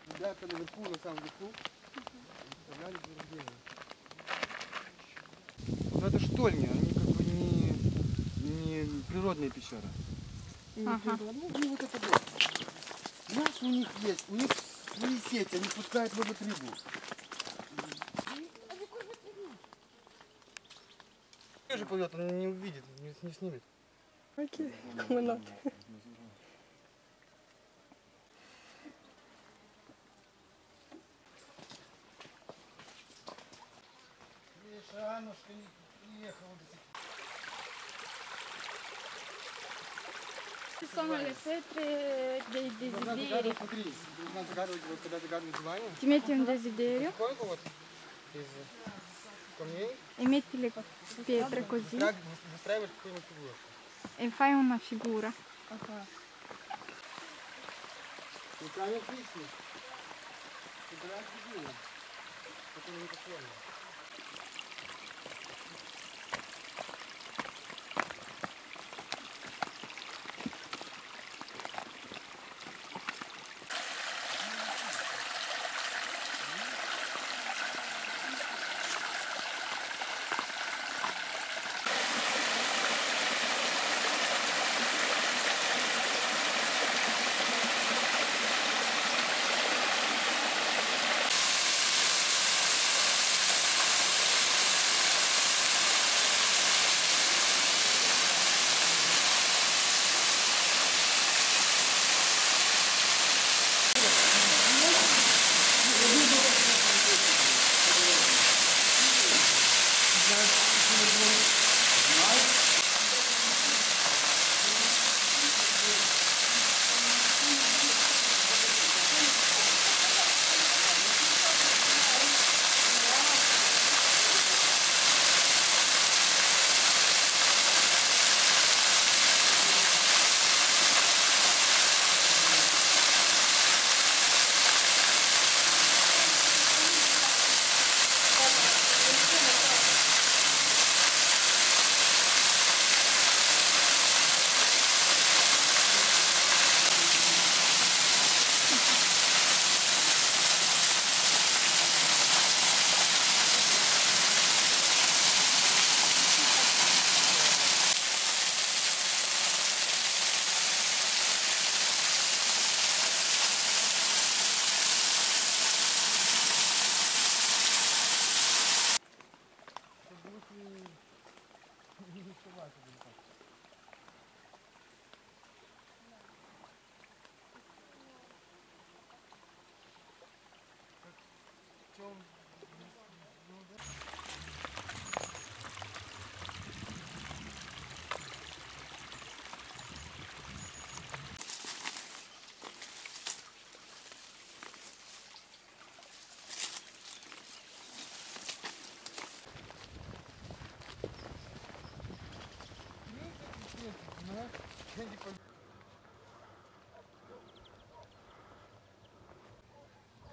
Ребята наверху, на самом верху, выставляли зарождение. Но это штольни, они как бы не природные пещеры. Ага. Ну вот это вот. Знаешь, у них есть, у них свои сети, они пускают ловят рыбу. Тоже плывет, он не увидит, не снимет. Окей, комунат. Видишь, Аннушка не приехала до сих пор. Ci sono le pietre dei desideri. Смотри, нужно загадывать, вот когда загадываешь желание. Ti metti un desiderio Потихоньку вот из камней e metti le pietre così выстраиваешь какую-нибудь фигуру. e fai una figura. И камень отличный. Собираешь фигуру. Потом не по-своему.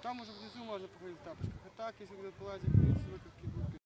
Там уже внизу можно походить в тапочках. А так, если кто-то лазит, придется выкрутки